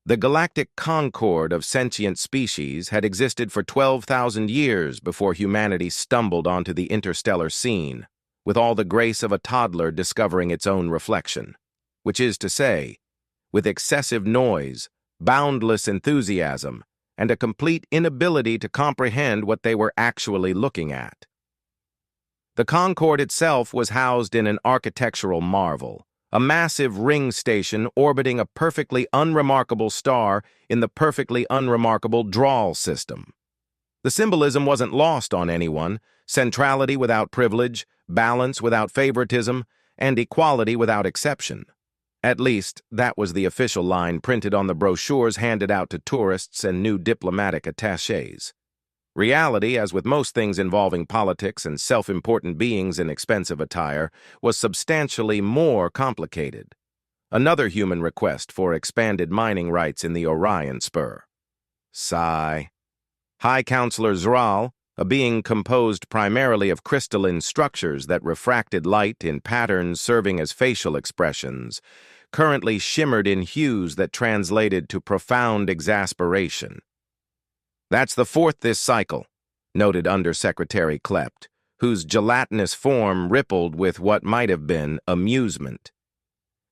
The galactic concord of sentient species had existed for 12,000 years before humanity stumbled onto the interstellar scene, with all the grace of a toddler discovering its own reflection. Which is to say, with excessive noise, boundless enthusiasm, and a complete inability to comprehend what they were actually looking at. The Concorde itself was housed in an architectural marvel, a massive ring station orbiting a perfectly unremarkable star in the perfectly unremarkable Drawl system. The symbolism wasn't lost on anyone: centrality without privilege, balance without favoritism, and equality without exception. At least, that was the official line printed on the brochures handed out to tourists and new diplomatic attachés. Reality, as with most things involving politics and self-important beings in expensive attire, was substantially more complicated. Another human request for expanded mining rights in the Orion Spur. Sigh. High Counselor Zral, a being composed primarily of crystalline structures that refracted light in patterns serving as facial expressions, currently shimmered in hues that translated to profound exasperation. "That's the fourth this cycle," noted Undersecretary Klept, whose gelatinous form rippled with what might have been amusement.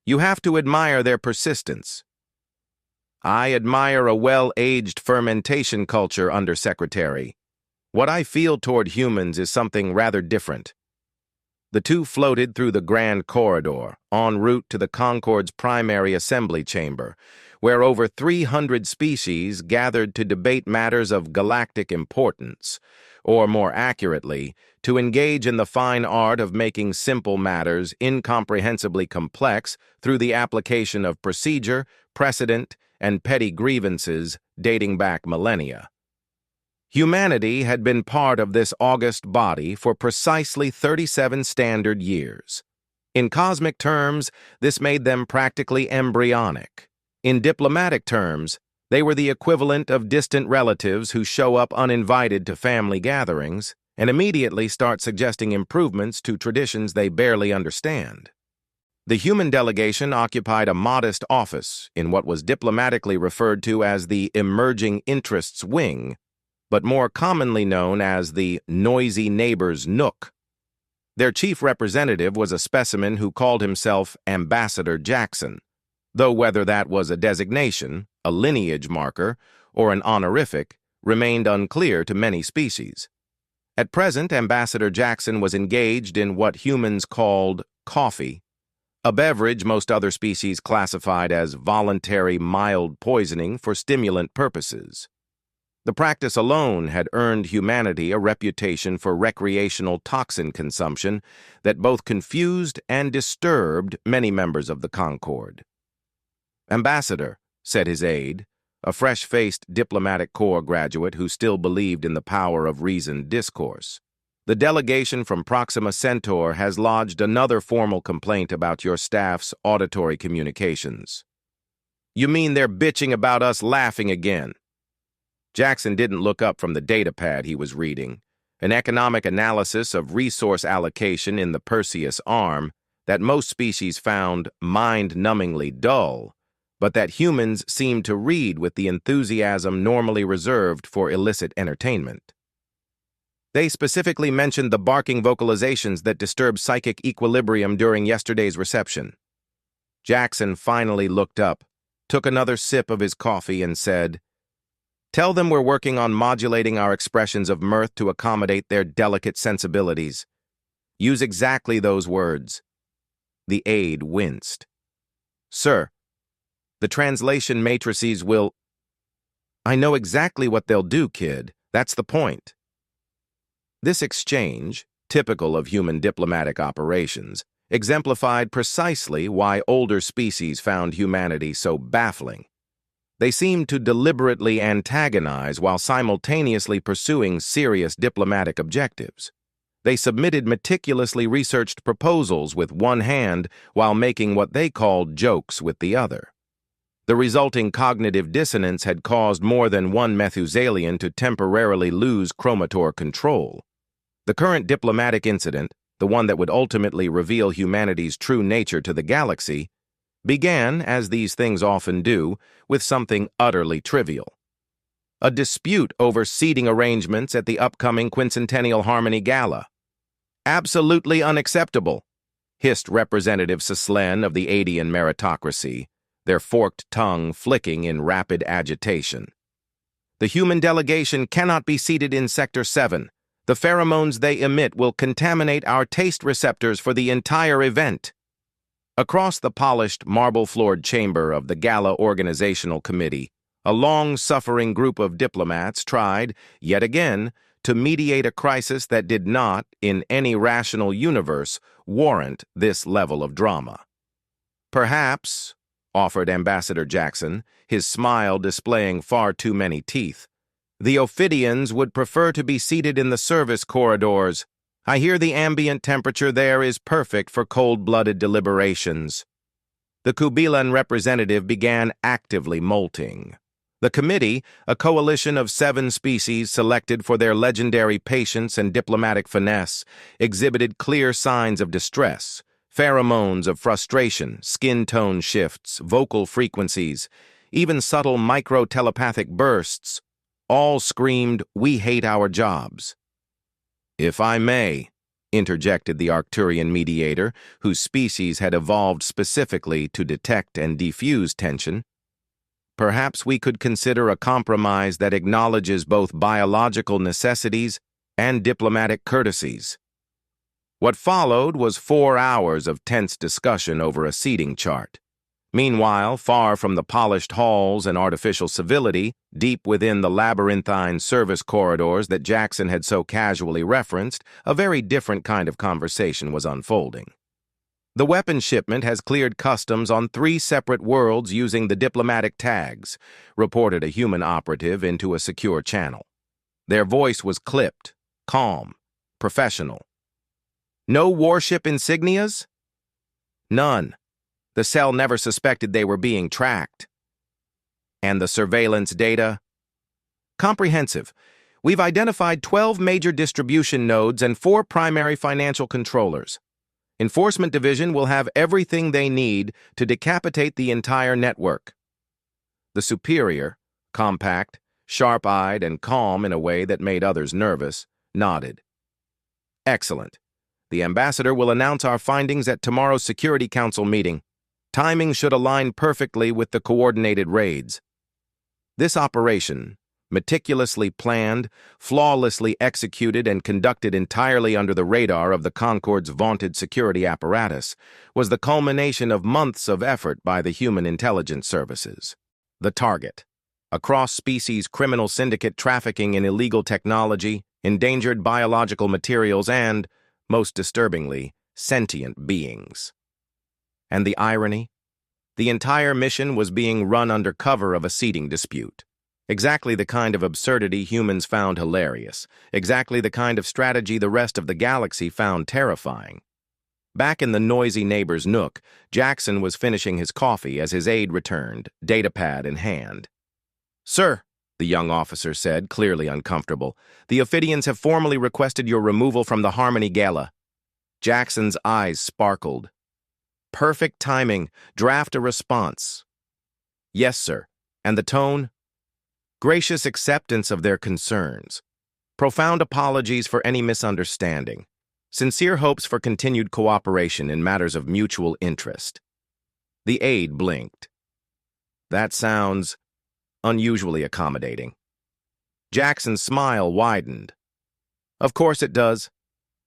"You have to admire their persistence." "I admire a well-aged fermentation culture, Undersecretary. What I feel toward humans is something rather different." The two floated through the grand corridor, en route to the Concorde's primary assembly chamber, where over 300 species gathered to debate matters of galactic importance, or more accurately, to engage in the fine art of making simple matters incomprehensibly complex through the application of procedure, precedent, and petty grievances dating back millennia. Humanity had been part of this august body for precisely 37 standard years. In cosmic terms, this made them practically embryonic. In diplomatic terms, they were the equivalent of distant relatives who show up uninvited to family gatherings and immediately start suggesting improvements to traditions they barely understand. The human delegation occupied a modest office in what was diplomatically referred to as the Emerging Interests Wing, but more commonly known as the Noisy Neighbors Nook. Their chief representative was a specimen who called himself Ambassador Jackson, though whether that was a designation, a lineage marker, or an honorific remained unclear to many species. At present, Ambassador Jackson was engaged in what humans called coffee, a beverage most other species classified as voluntary mild poisoning for stimulant purposes. The practice alone had earned humanity a reputation for recreational toxin consumption that both confused and disturbed many members of the Concorde. "Ambassador," said his aide, a fresh-faced diplomatic corps graduate who still believed in the power of reasoned discourse, "the delegation from Proxima Centaur has lodged another formal complaint about your staff's auditory communications." "You mean they're bitching about us laughing again?" Jackson didn't look up from the datapad he was reading, an economic analysis of resource allocation in the Perseus arm that most species found mind-numbingly dull, but that humans seemed to read with the enthusiasm normally reserved for illicit entertainment. "They specifically mentioned the barking vocalizations that disturbed psychic equilibrium during yesterday's reception." Jackson finally looked up, took another sip of his coffee, and said, "Tell them we're working on modulating our expressions of mirth to accommodate their delicate sensibilities. Use exactly those words." The aide winced. "Sir, the translation matrices will—" "I know exactly what they'll do, kid. That's the point." This exchange, typical of human diplomatic operations, exemplified precisely why older species found humanity so baffling. They seemed to deliberately antagonize while simultaneously pursuing serious diplomatic objectives. They submitted meticulously researched proposals with one hand while making what they called jokes with the other. The resulting cognitive dissonance had caused more than one Methuselian to temporarily lose chromator control. The current diplomatic incident, the one that would ultimately reveal humanity's true nature to the galaxy, began, as these things often do, with something utterly trivial. A dispute over seating arrangements at the upcoming Quincentennial Harmony Gala. Absolutely unacceptable, hissed Representative Sislen of the Adian meritocracy, their forked tongue flicking in rapid agitation. The human delegation cannot be seated in Sector 7. The pheromones they emit will contaminate our taste receptors for the entire event. Across the polished, marble-floored chamber of the Gala Organizational Committee, a long-suffering group of diplomats tried, yet again, to mediate a crisis that did not, in any rational universe, warrant this level of drama. Perhaps, offered Ambassador Jackson, his smile displaying far too many teeth, the Ophidians would prefer to be seated in the service corridors. I hear the ambient temperature there is perfect for cold-blooded deliberations. The Kubilan representative began actively molting. The committee, a coalition of 7 species selected for their legendary patience and diplomatic finesse, exhibited clear signs of distress, pheromones of frustration, skin tone shifts, vocal frequencies, even subtle micro-telepathic bursts, all screamed, "We hate our jobs." "If I may," interjected the Arcturian mediator, whose species had evolved specifically to detect and defuse tension, "perhaps we could consider a compromise that acknowledges both biological necessities and diplomatic courtesies." What followed was 4 hours of tense discussion over a seating chart. Meanwhile, far from the polished halls and artificial civility, deep within the labyrinthine service corridors that Jackson had so casually referenced, a very different kind of conversation was unfolding. "The weapon shipment has cleared customs on 3 separate worlds using the diplomatic tags," reported a human operative into a secure channel. Their voice was clipped, calm, professional. "No warship insignias?" "None. The cell never suspected they were being tracked." "And the surveillance data?" "Comprehensive. We've identified 12 major distribution nodes and 4 primary financial controllers. Enforcement Division will have everything they need to decapitate the entire network." The superior, compact, sharp-eyed, and calm in a way that made others nervous, nodded. "Excellent. The ambassador will announce our findings at tomorrow's Security Council meeting. Timing should align perfectly with the coordinated raids. This operation, meticulously planned, flawlessly executed, and conducted entirely under the radar of the Concorde's vaunted security apparatus, was the culmination of months of effort by the human intelligence services. The target, a cross-species criminal syndicate trafficking in illegal technology, endangered biological materials, and, most disturbingly, sentient beings. And the irony? The entire mission was being run under cover of a seating dispute. Exactly the kind of absurdity humans found hilarious. Exactly the kind of strategy the rest of the galaxy found terrifying. Back in the noisy neighbor's nook, Jackson was finishing his coffee as his aide returned, datapad in hand. "Sir," the young officer said, clearly uncomfortable, "the Ophidians have formally requested your removal from the Harmony Gala." Jackson's eyes sparkled. "Perfect timing. Draft a response." "Yes, sir." And the tone? "Gracious acceptance of their concerns. Profound apologies for any misunderstanding. Sincere hopes for continued cooperation in matters of mutual interest." The aide blinked. "That sounds unusually accommodating." Jackson's smile widened. "Of course it does.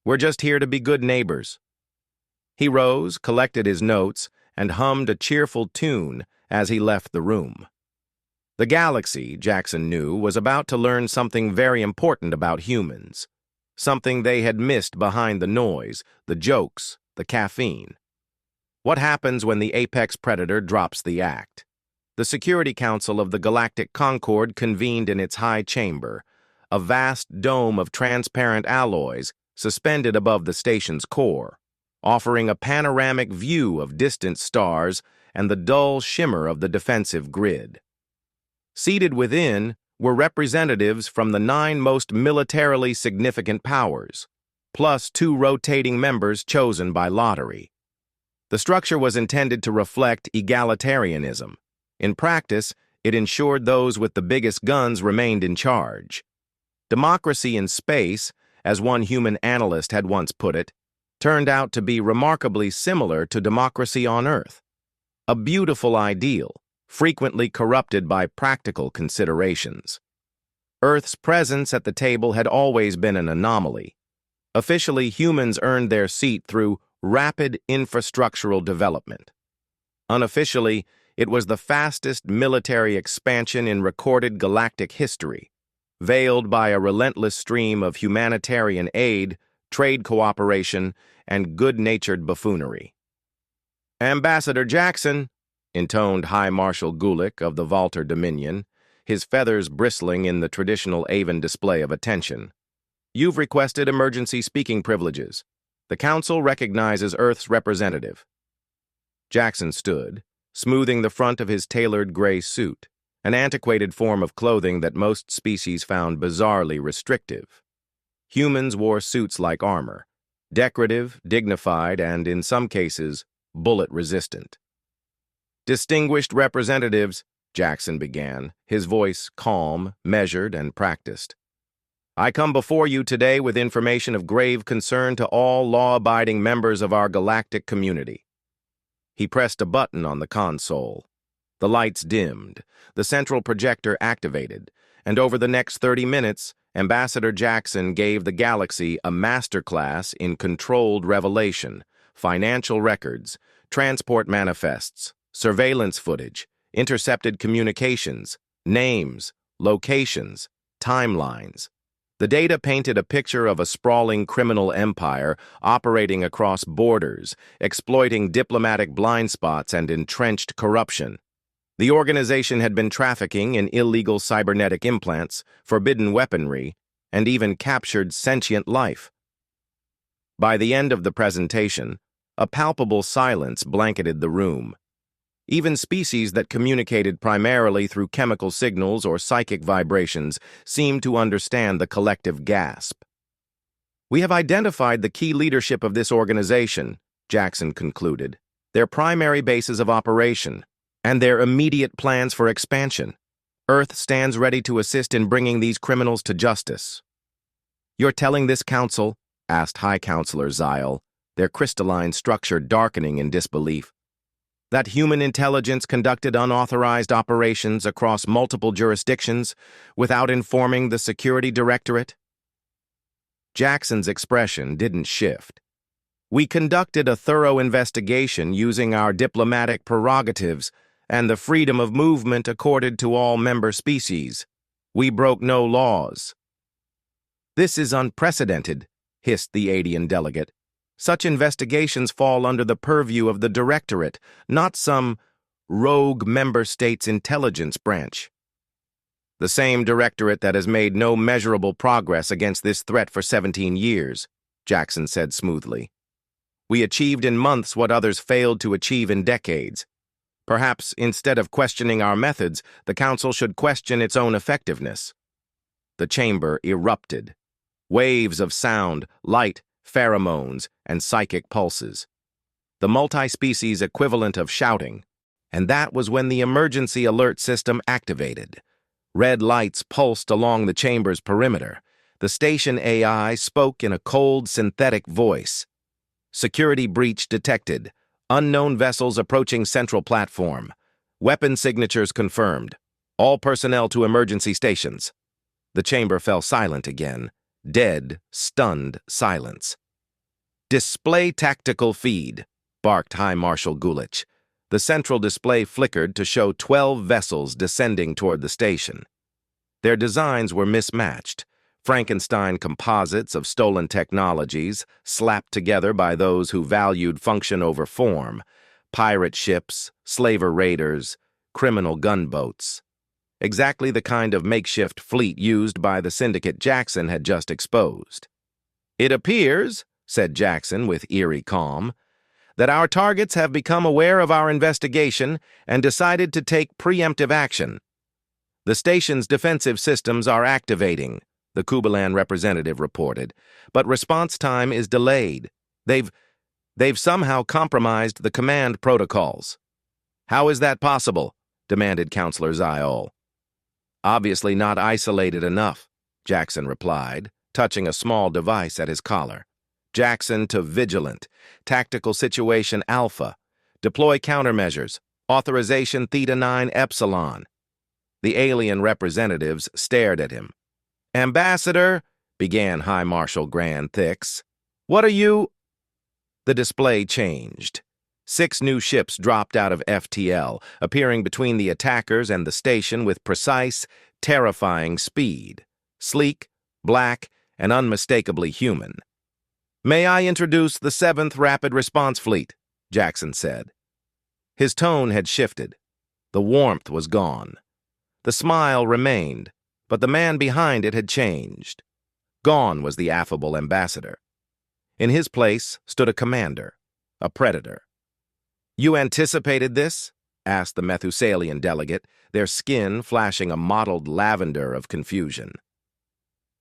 We're just here to be good neighbors." He rose, collected his notes, and hummed a cheerful tune as he left the room. The galaxy, Jackson knew, was about to learn something very important about humans. Something they had missed behind the noise, the jokes, the caffeine. What happens when the apex predator drops the act? The Security Council of the Galactic Concorde convened in its high chamber, a vast dome of transparent alloys suspended above the station's core, offering a panoramic view of distant stars and the dull shimmer of the defensive grid. Seated within were representatives from the 9 most militarily significant powers, plus 2 rotating members chosen by lottery. The structure was intended to reflect egalitarianism. In practice, it ensured those with the biggest guns remained in charge. Democracy in space, as one human analyst had once put it, turned out to be remarkably similar to democracy on Earth. A beautiful ideal, frequently corrupted by practical considerations. Earth's presence at the table had always been an anomaly. Officially, humans earned their seat through rapid infrastructural development. Unofficially, it was the fastest military expansion in recorded galactic history, veiled by a relentless stream of humanitarian aid, trade cooperation, and good-natured buffoonery. "Ambassador Jackson," intoned High Marshal Gulick of the Valter Dominion, his feathers bristling in the traditional Avon display of attention. "You've requested emergency speaking privileges. The Council recognizes Earth's representative." Jackson stood, smoothing the front of his tailored gray suit, an antiquated form of clothing that most species found bizarrely restrictive. Humans wore suits like armor, decorative, dignified, and, in some cases, bullet-resistant. "Distinguished representatives," Jackson began, his voice calm, measured, and practiced. "I come before you today with information of grave concern to all law-abiding members of our galactic community." He pressed a button on the console. The lights dimmed, the central projector activated, and over the next 30 minutes, Ambassador Jackson gave the galaxy a masterclass in controlled revelation, financial records, transport manifests, surveillance footage, intercepted communications, names, locations, timelines. The data painted a picture of a sprawling criminal empire operating across borders, exploiting diplomatic blind spots and entrenched corruption. The organization had been trafficking in illegal cybernetic implants, forbidden weaponry, and even captured sentient life. By the end of the presentation, a palpable silence blanketed the room. Even species that communicated primarily through chemical signals or psychic vibrations seemed to understand the collective gasp. "We have identified the key leadership of this organization," Jackson concluded, "their primary bases of operation, and their immediate plans for expansion. Earth stands ready to assist in bringing these criminals to justice." "You're telling this council?" asked High Counselor Zyle, their crystalline structure darkening in disbelief, "that human intelligence conducted unauthorized operations across multiple jurisdictions without informing the Security Directorate?" Jackson's expression didn't shift. "We conducted a thorough investigation using our diplomatic prerogatives and the freedom of movement accorded to all member species. We broke no laws." "This is unprecedented," hissed the Adian delegate. "Such investigations fall under the purview of the Directorate, not some rogue member state's intelligence branch." "The same Directorate that has made no measurable progress against this threat for 17 years, Jackson said smoothly. "We achieved in months what others failed to achieve in decades. Perhaps, instead of questioning our methods, the Council should question its own effectiveness." The chamber erupted. Waves of sound, light, pheromones, and psychic pulses. The multi-species equivalent of shouting. And that was when the emergency alert system activated. Red lights pulsed along the chamber's perimeter. The station AI spoke in a cold, synthetic voice. "Security breach detected. Unknown vessels approaching central platform. Weapon signatures confirmed. All personnel to emergency stations." The chamber fell silent again. Dead, stunned silence. "Display tactical feed," barked High Marshal Gulick. The central display flickered to show 12 vessels descending toward the station. Their designs were mismatched. Frankenstein composites of stolen technologies, slapped together by those who valued function over form, pirate ships, slaver raiders, criminal gunboats. Exactly the kind of makeshift fleet used by the syndicate Jackson had just exposed. "It appears," said Jackson with eerie calm, "that our targets have become aware of our investigation and decided to take preemptive action. The station's defensive systems are activating," the Kubalan representative reported, "but response time is delayed. They've They've somehow compromised the command protocols. How is that possible? Demanded Counselor Ziol. Obviously not isolated enough, Jackson replied, touching a small device at his collar. Jackson to Vigilant, Tactical Situation Alpha, Deploy Countermeasures, Authorization Theta 9 Epsilon. The alien representatives stared at him. Ambassador, began High Marshal Grand Thix. What are you? The display changed. 6 new ships dropped out of FTL, appearing between the attackers and the station with precise, terrifying speed. Sleek, black, and unmistakably human. May I introduce the 7th Rapid Response Fleet, Jackson said. His tone had shifted. The warmth was gone. The smile remained, but the man behind it had changed. Gone was the affable ambassador. In his place stood a commander, a predator. You anticipated this? Asked the Methusalian delegate, their skin flashing a mottled lavender of confusion.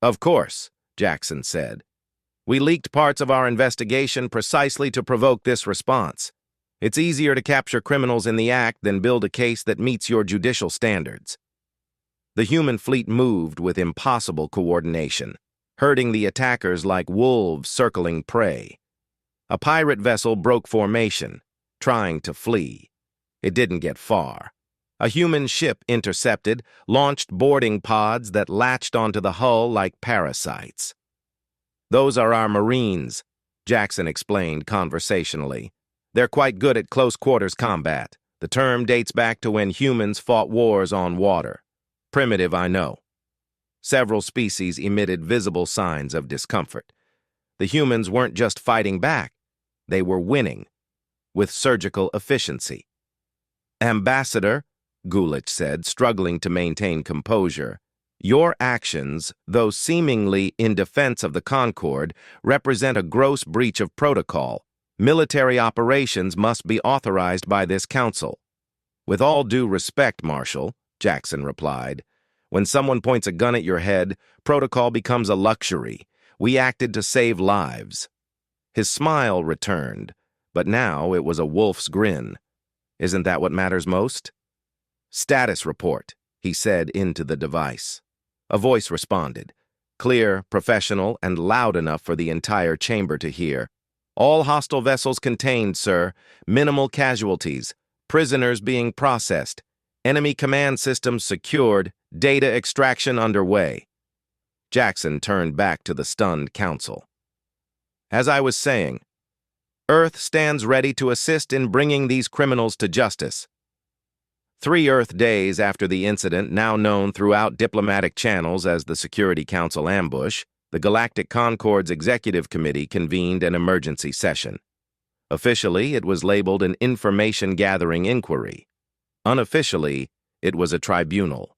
Of course, Jackson said. We leaked parts of our investigation precisely to provoke this response. It's easier to capture criminals in the act than build a case that meets your judicial standards. The human fleet moved with impossible coordination, herding the attackers like wolves circling prey. A pirate vessel broke formation, trying to flee. It didn't get far. A human ship intercepted, launched boarding pods that latched onto the hull like parasites. Those are our Marines, Jackson explained conversationally. They're quite good at close-quarters combat. The term dates back to when humans fought wars on water. Primitive, I know. Several species emitted visible signs of discomfort. The humans weren't just fighting back. They were winning, with surgical efficiency. Ambassador, Gulich said, struggling to maintain composure, your actions, though seemingly in defense of the Concord, represent a gross breach of protocol. Military operations must be authorized by this council. With all due respect, Marshal, Jackson replied, when someone points a gun at your head, protocol becomes a luxury. We acted to save lives. His smile returned, but now it was a wolf's grin. Isn't that what matters most? Status report, he said into the device. A voice responded, clear, professional, and loud enough for the entire chamber to hear. All hostile vessels contained, sir. Minimal casualties. Prisoners being processed. Enemy command systems secured. Data extraction underway. Jackson turned back to the stunned council. As I was saying, Earth stands ready to assist in bringing these criminals to justice. 3 Earth days after the incident, now known throughout diplomatic channels as the Security Council ambush, the Galactic Concord's Executive Committee convened an emergency session. Officially, it was labeled an information-gathering inquiry. Unofficially, it was a tribunal.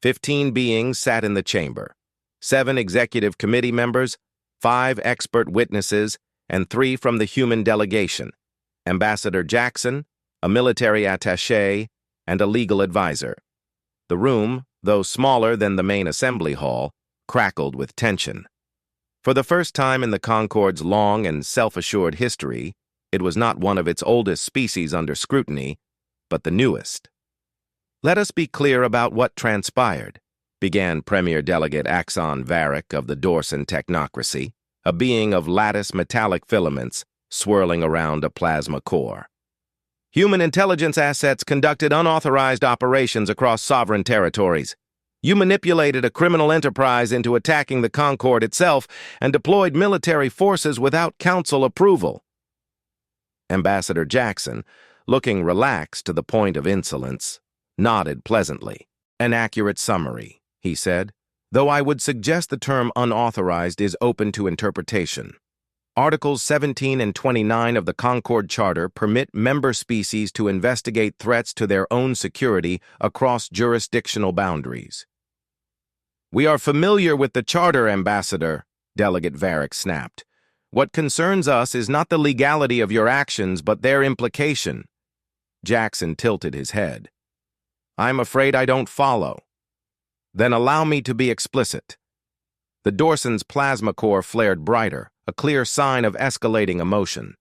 15 beings sat in the chamber. 7 Executive Committee members, 5 expert witnesses, and 3 from the human delegation, Ambassador Jackson, a military attaché, and a legal advisor. The room, though smaller than the main assembly hall, crackled with tension. For the first time in the Concord's long and self-assured history, it was not one of its oldest species under scrutiny, but the newest. Let us be clear about what transpired, began Premier Delegate Axon Varick of the Dorsan technocracy, a being of lattice metallic filaments swirling around a plasma core. Human intelligence assets conducted unauthorized operations across sovereign territories. You manipulated a criminal enterprise into attacking the Concord itself and deployed military forces without council approval. Ambassador Jackson, looking relaxed to the point of insolence, nodded pleasantly. An accurate summary, he said, though I would suggest the term unauthorized is open to interpretation. Articles 17 and 29 of the Concord Charter permit member species to investigate threats to their own security across jurisdictional boundaries. We are familiar with the Charter, Ambassador, Delegate Varick snapped. What concerns us is not the legality of your actions, but their implication. Jackson tilted his head. I'm afraid I don't follow. Then allow me to be explicit. The Dorsan's plasma core flared brighter, a clear sign of escalating emotion.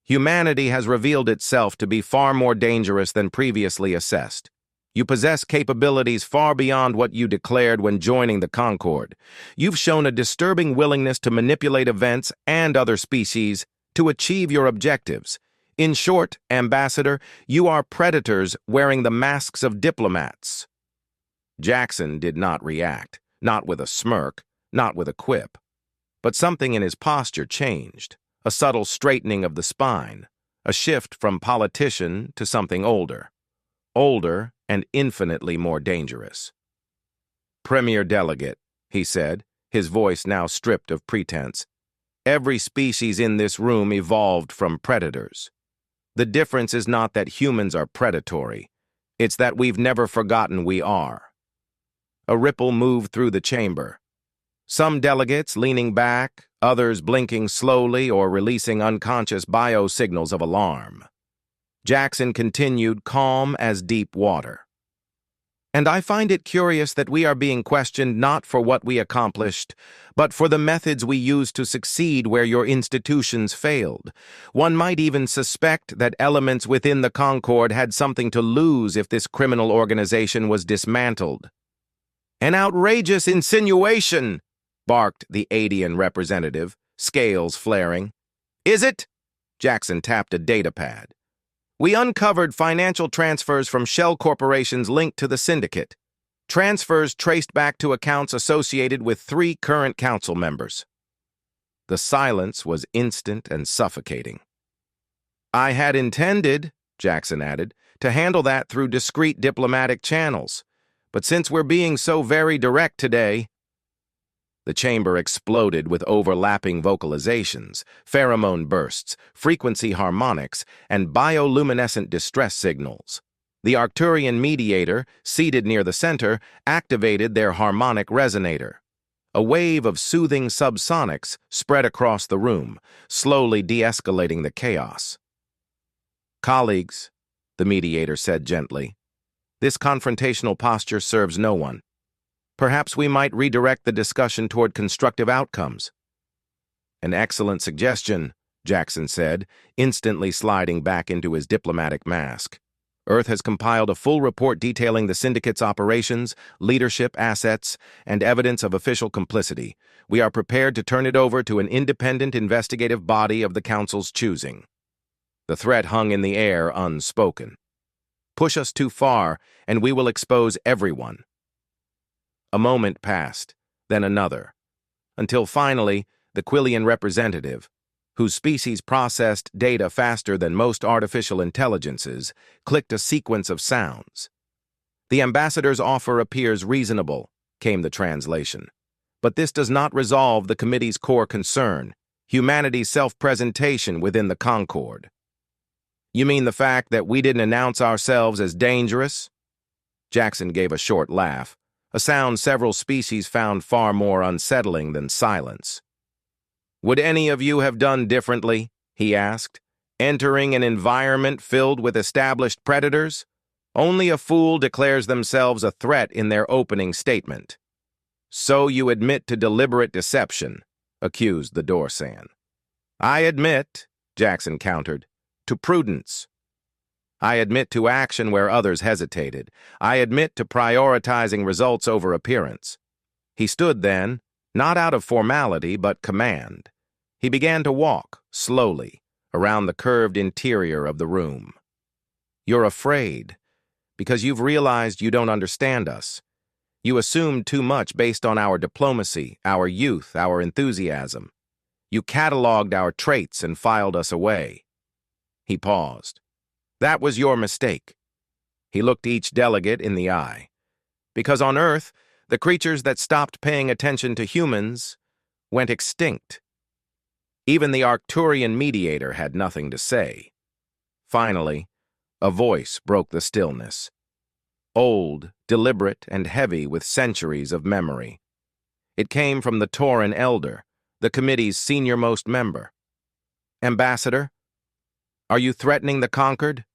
Humanity has revealed itself to be far more dangerous than previously assessed. You possess capabilities far beyond what you declared when joining the Concord. You've shown a disturbing willingness to manipulate events and other species to achieve your objectives. In short, Ambassador, you are predators wearing the masks of diplomats. Jackson did not react, not with a smirk, not with a quip. But something in his posture changed, a subtle straightening of the spine, a shift from politician to something older. Older and infinitely more dangerous. "Premier Delegate," he said, his voice now stripped of pretense, "every species in this room evolved from predators. The difference is not that humans are predatory, it's that we've never forgotten we are." A ripple moved through the chamber. Some delegates leaning back, others blinking slowly or releasing unconscious biosignals of alarm. Jackson continued, calm as deep water. "And I find it curious that we are being questioned not for what we accomplished, but for the methods we used to succeed where your institutions failed. One might even suspect that elements within the Concord had something to lose if this criminal organization was dismantled." "An outrageous insinuation!" barked the Adian representative, scales flaring. "Is it?" Jackson tapped a data pad. "We uncovered financial transfers from shell corporations linked to the syndicate. Transfers traced back to accounts associated with 3 current council members." The silence was instant and suffocating. "I had intended," Jackson added, "to handle that through discreet diplomatic channels. But since we're being so very direct today—" The chamber exploded with overlapping vocalizations, pheromone bursts, frequency harmonics, and bioluminescent distress signals. The Arcturian mediator, seated near the center, activated their harmonic resonator. A wave of soothing subsonics spread across the room, slowly de-escalating the chaos. "Colleagues," the mediator said gently, "this confrontational posture serves no one. Perhaps we might redirect the discussion toward constructive outcomes." "An excellent suggestion," Jackson said, instantly sliding back into his diplomatic mask. "Earth has compiled a full report detailing the syndicate's operations, leadership, assets, and evidence of official complicity. We are prepared to turn it over to an independent investigative body of the Council's choosing." The threat hung in the air unspoken. "Push us too far, and we will expose everyone." A moment passed, then another, until finally the Quillian representative, whose species processed data faster than most artificial intelligences, clicked a sequence of sounds. "The ambassador's offer appears reasonable," came the translation. "But this does not resolve the committee's core concern, humanity's self-presentation within the Concord." "You mean the fact that we didn't announce ourselves as dangerous?" Jackson gave a short laugh, a sound several species found far more unsettling than silence. "Would any of you have done differently?" he asked. "Entering an environment filled with established predators? Only a fool declares themselves a threat in their opening statement." "So you admit to deliberate deception," accused the Dorsan. "I admit," Jackson countered, "to prudence. I admit to action where others hesitated. I admit to prioritizing results over appearance." He stood then, not out of formality but command. He began to walk, slowly, around the curved interior of the room. "You're afraid, because you've realized you don't understand us. You assumed too much based on our diplomacy, our youth, our enthusiasm. You cataloged our traits and filed us away." He paused. "That was your mistake." He looked each delegate in the eye. "Because on Earth, the creatures that stopped paying attention to humans went extinct." Even the Arcturian mediator had nothing to say. Finally, a voice broke the stillness. Old, deliberate, and heavy with centuries of memory. It came from the Tauran elder, the committee's senior-most member. "Ambassador, are you threatening the Concord?"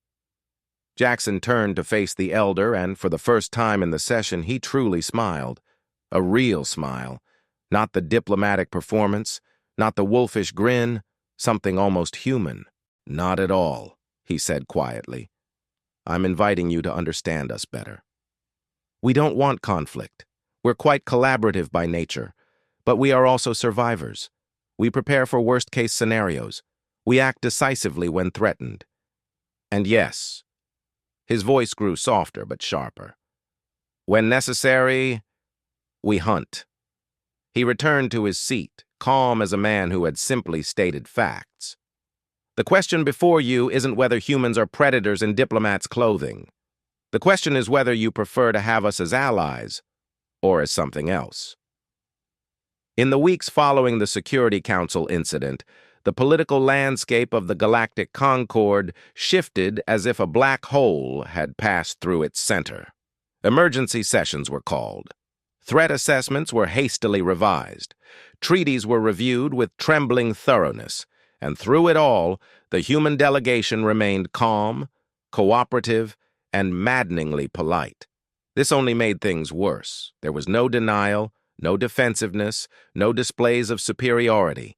Jackson turned to face the elder, and for the first time in the session, he truly smiled. A real smile. Not the diplomatic performance, not the wolfish grin, something almost human. Not at all, he said quietly. I'm inviting you to understand us better. We don't want conflict. We're quite collaborative by nature, but we are also survivors. We prepare for worst-case scenarios. We act decisively when threatened. And yes, his voice grew softer but sharper. When necessary, we hunt. He returned to his seat, calm as a man who had simply stated facts. The question before you isn't whether humans are predators in diplomats' clothing. The question is whether you prefer to have us as allies or as something else. In the weeks following the Security Council incident, the political landscape of the Galactic Concord shifted as if a black hole had passed through its center. Emergency sessions were called. Threat assessments were hastily revised. Treaties were reviewed with trembling thoroughness. And through it all, the human delegation remained calm, cooperative, and maddeningly polite. This only made things worse. There was no denial, no defensiveness, no displays of superiority.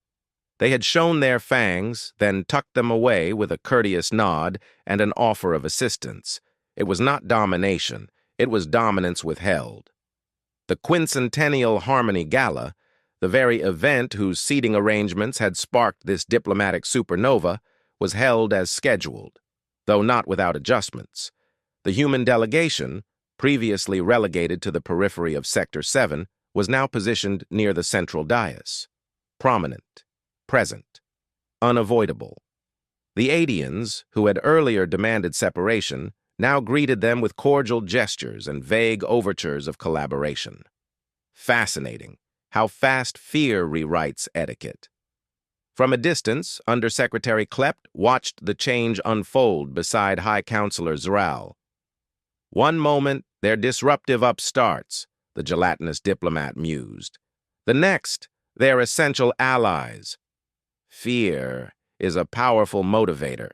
They had shown their fangs, then tucked them away with a courteous nod and an offer of assistance. It was not domination, it was dominance withheld. The quincentennial Harmony Gala, the very event whose seating arrangements had sparked this diplomatic supernova, was held as scheduled, though not without adjustments. The human delegation, previously relegated to the periphery of Sector 7, was now positioned near the central dais. Prominent, present, unavoidable. The Adians, who had earlier demanded separation, now greeted them with cordial gestures and vague overtures of collaboration. Fascinating how fast fear rewrites etiquette. From a distance, Undersecretary Klept watched the change unfold beside High Counselor Zral. One moment, they're disruptive upstarts, the gelatinous diplomat mused. The next, they're essential allies. Fear is a powerful motivator,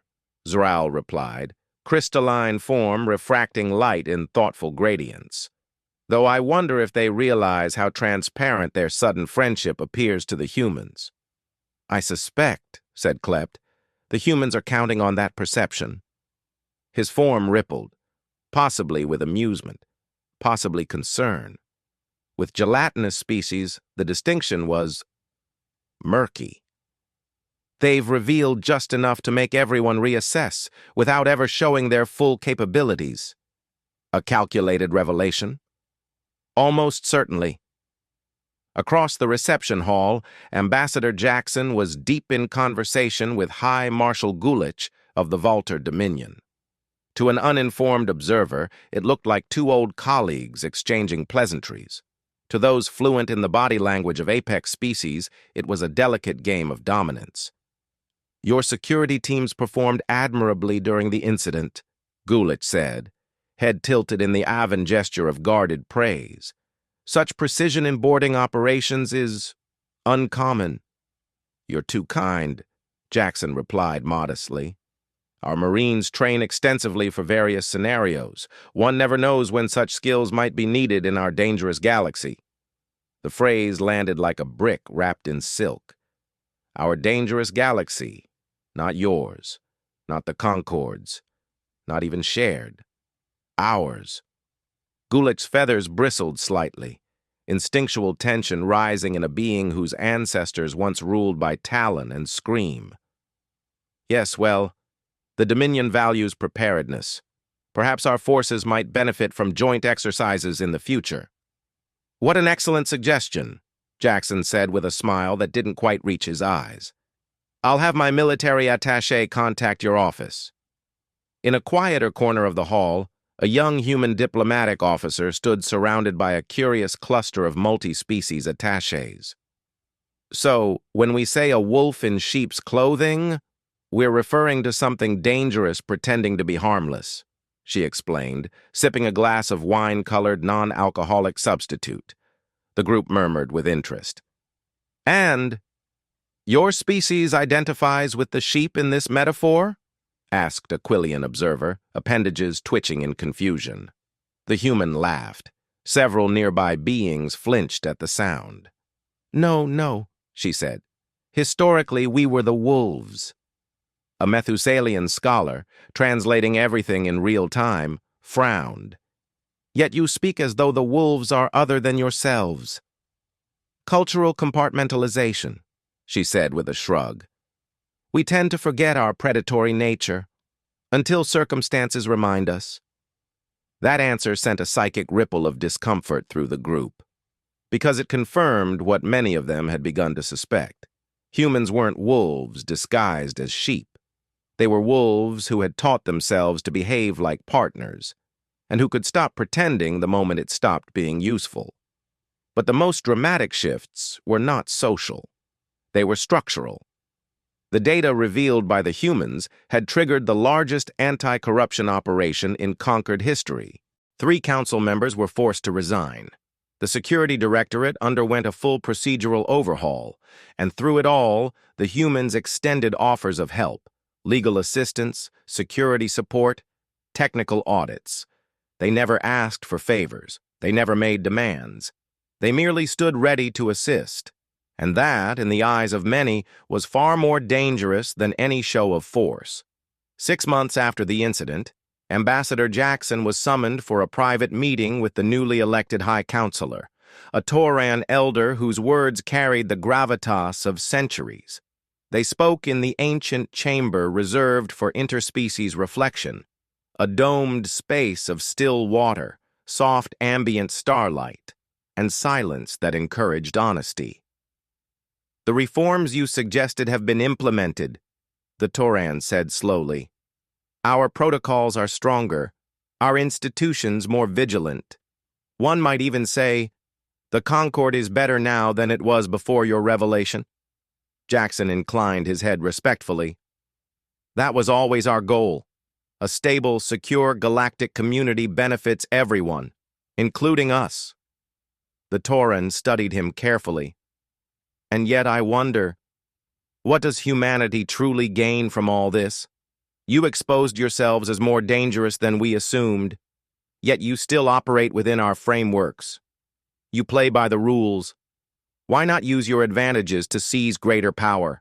Zral replied, crystalline form refracting light in thoughtful gradients. Though I wonder if they realize how transparent their sudden friendship appears to the humans. I suspect, said Klept, the humans are counting on that perception. His form rippled, possibly with amusement, possibly concern. With gelatinous species, the distinction was murky. They've revealed just enough to make everyone reassess, without ever showing their full capabilities. A calculated revelation? Almost certainly. Across the reception hall, Ambassador Jackson was deep in conversation with High Marshal Gulich of the Valter Dominion. To an uninformed observer, it looked like two old colleagues exchanging pleasantries. To those fluent in the body language of apex species, it was a delicate game of dominance. Your security teams performed admirably during the incident, Gulich said, head tilted in the Avon gesture of guarded praise. Such precision in boarding operations is uncommon. You're too kind, Jackson replied modestly. Our Marines train extensively for various scenarios. One never knows when such skills might be needed in our dangerous galaxy. The phrase landed like a brick wrapped in silk. Our dangerous galaxy, not yours, not the Concord's, not even shared. Ours. Gulich's feathers bristled slightly, instinctual tension rising in a being whose ancestors once ruled by talon and scream. Yes, well, the Dominion values preparedness. Perhaps our forces might benefit from joint exercises in the future. What an excellent suggestion, Jackson said with a smile that didn't quite reach his eyes. I'll have my military attaché contact your office. In a quieter corner of the hall, a young human diplomatic officer stood surrounded by a curious cluster of multi-species attachés. So, when we say a wolf in sheep's clothing, we're referring to something dangerous pretending to be harmless, she explained, sipping a glass of wine-colored non-alcoholic substitute. The group murmured with interest. And, your species identifies with the sheep in this metaphor? Asked a Quillian observer, appendages twitching in confusion. The human laughed. Several nearby beings flinched at the sound. No, she said. Historically, we were the wolves. A Methuselian scholar, translating everything in real time, frowned. Yet you speak as though the wolves are other than yourselves. Cultural compartmentalization, she said with a shrug. We tend to forget our predatory nature, until circumstances remind us. That answer sent a psychic ripple of discomfort through the group, because it confirmed what many of them had begun to suspect. Humans weren't wolves disguised as sheep. They were wolves who had taught themselves to behave like partners, and who could stop pretending the moment it stopped being useful. But the most dramatic shifts were not social. They were structural. The data revealed by the humans had triggered the largest anti-corruption operation in conquered history. 3 council members were forced to resign. The security directorate underwent a full procedural overhaul, and through it all, the humans extended offers of help, legal assistance, security support, technical audits. They never asked for favors. They never made demands. They merely stood ready to assist. And that, in the eyes of many, was far more dangerous than any show of force. 6 months after the incident, Ambassador Jackson was summoned for a private meeting with the newly elected High Counselor, a Tauran elder whose words carried the gravitas of centuries. They spoke in the ancient chamber reserved for interspecies reflection, a domed space of still water, soft ambient starlight, and silence that encouraged honesty. The reforms you suggested have been implemented, the Tauran said slowly. Our protocols are stronger, our institutions more vigilant. One might even say, the Concord is better now than it was before your revelation. Jackson inclined his head respectfully. That was always our goal. A stable, secure galactic community benefits everyone, including us. The Tauran studied him carefully. And yet I wonder, what does humanity truly gain from all this? You exposed yourselves as more dangerous than we assumed, yet you still operate within our frameworks. You play by the rules. Why not use your advantages to seize greater power?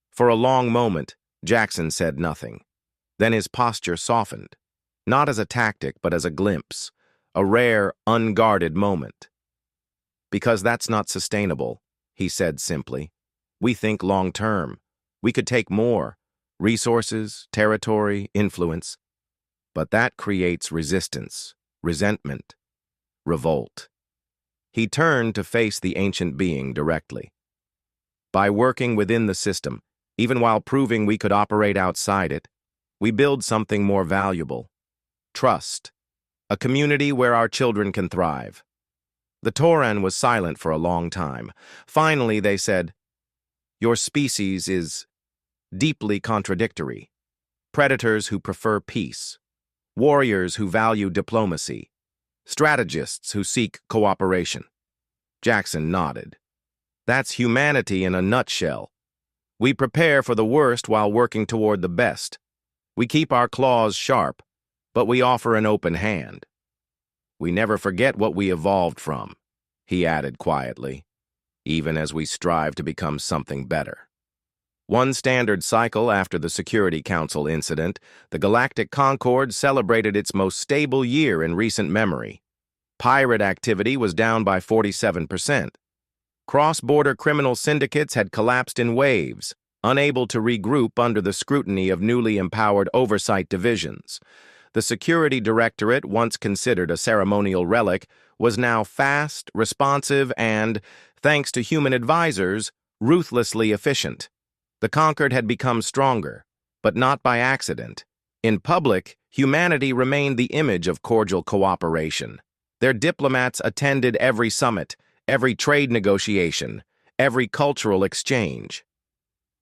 For a long moment, Jackson said nothing. Then his posture softened, not as a tactic, but as a glimpse, a rare, unguarded moment. Because that's not sustainable, he said simply. We think long-term. We could take more. Resources, territory, influence. But that creates resistance, resentment, revolt. He turned to face the ancient being directly. By working within the system, even while proving we could operate outside it, we build something more valuable. Trust. A community where our children can thrive. The Tauran was silent for a long time. Finally, they said, Your species is deeply contradictory. Predators who prefer peace. Warriors who value diplomacy. Strategists who seek cooperation. Jackson nodded. That's humanity in a nutshell. We prepare for the worst while working toward the best. We keep our claws sharp, but we offer an open hand. We never forget what we evolved from, he added quietly, even as we strive to become something better. One standard cycle after the Security Council incident, the Galactic Concord celebrated its most stable year in recent memory. Pirate activity was down by 47%. Cross-border criminal syndicates had collapsed in waves, unable to regroup under the scrutiny of newly empowered oversight divisions. The Security Directorate, once considered a ceremonial relic, was now fast, responsive, and, thanks to human advisors, ruthlessly efficient. The Conquered had become stronger, but not by accident. In public, humanity remained the image of cordial cooperation. Their diplomats attended every summit, every trade negotiation, every cultural exchange.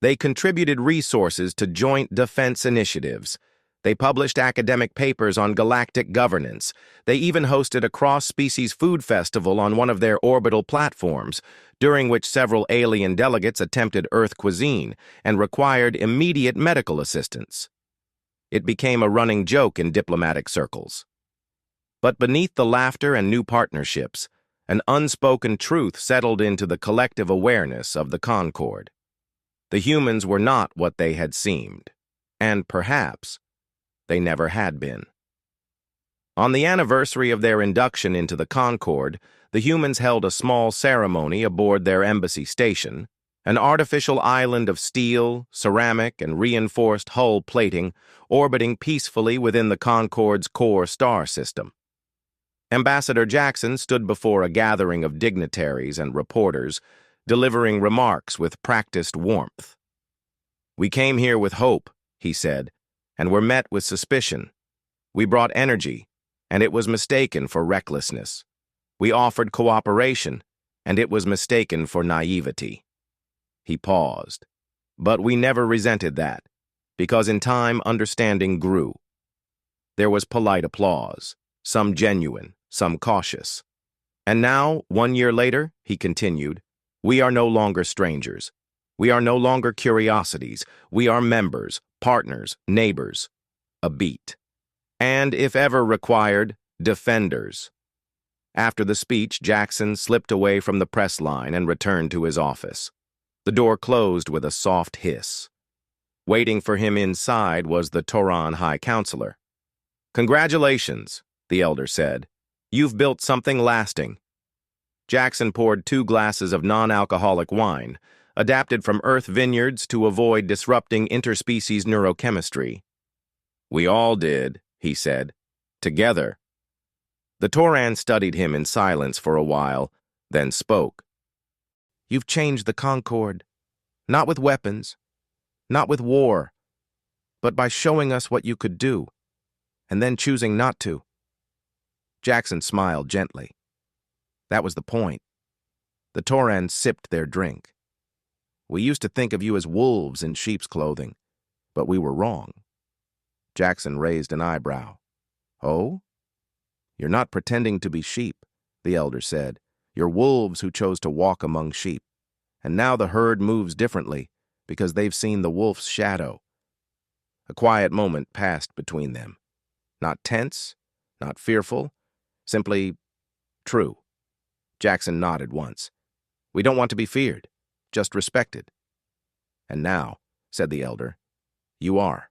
They contributed resources to joint defense initiatives. They published academic papers on galactic governance. They even hosted a cross-species food festival on one of their orbital platforms, during which several alien delegates attempted Earth cuisine and required immediate medical assistance. It became a running joke in diplomatic circles. But beneath the laughter and new partnerships, an unspoken truth settled into the collective awareness of the Concord. The humans were not what they had seemed, and perhaps they never had been. On the anniversary of their induction into the Concorde, the humans held a small ceremony aboard their embassy station, an artificial island of steel, ceramic, and reinforced hull plating orbiting peacefully within the Concorde's core star system. Ambassador Jackson stood before a gathering of dignitaries and reporters, delivering remarks with practiced warmth. "We came here with hope," he said, "and were met with suspicion. We brought energy, and it was mistaken for recklessness. We offered cooperation, and it was mistaken for naivety." He paused. "But we never resented that, because in time understanding grew." There was polite applause, some genuine, some cautious. "And now, 1 year later," he continued, "we are no longer strangers. We are no longer curiosities. We are members, partners, neighbors. A beat. And, if ever required, defenders." After the speech, Jackson slipped away from the press line and returned to his office. The door closed with a soft hiss. Waiting for him inside was the Toran High Counselor. "Congratulations," the elder said. "You've built something lasting." Jackson poured 2 glasses of non-alcoholic wine, adapted from Earth vineyards to avoid disrupting interspecies neurochemistry. "We all did," he said. "Together." The Toran studied him in silence for a while, then spoke. "You've changed the Concorde, not with weapons, not with war, but by showing us what you could do, and then choosing not to." Jackson smiled gently. That was the point. The Toran sipped their drink. "We used to think of you as wolves in sheep's clothing, but we were wrong." Jackson raised an eyebrow. "Oh? You're not pretending to be sheep," the elder said. "You're wolves who chose to walk among sheep. And now the herd moves differently because they've seen the wolf's shadow." A quiet moment passed between them. Not tense, not fearful, simply true. Jackson nodded once. "We don't want to be feared, just respected." "And now," said the elder, "you are."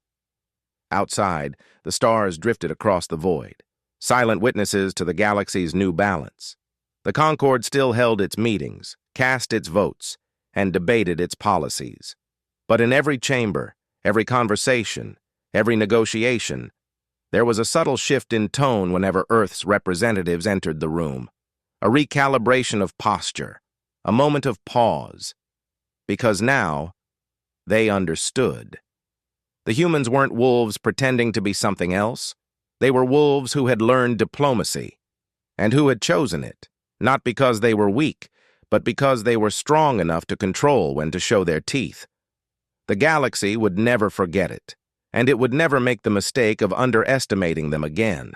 Outside, the stars drifted across the void, silent witnesses to the galaxy's new balance. The Concorde still held its meetings, cast its votes, and debated its policies. But in every chamber, every conversation, every negotiation, there was a subtle shift in tone whenever Earth's representatives entered the room, a recalibration of posture, a moment of pause, because now they understood. The humans weren't wolves pretending to be something else. They were wolves who had learned diplomacy, and who had chosen it, not because they were weak, but because they were strong enough to control when to show their teeth. The galaxy would never forget it, and it would never make the mistake of underestimating them again.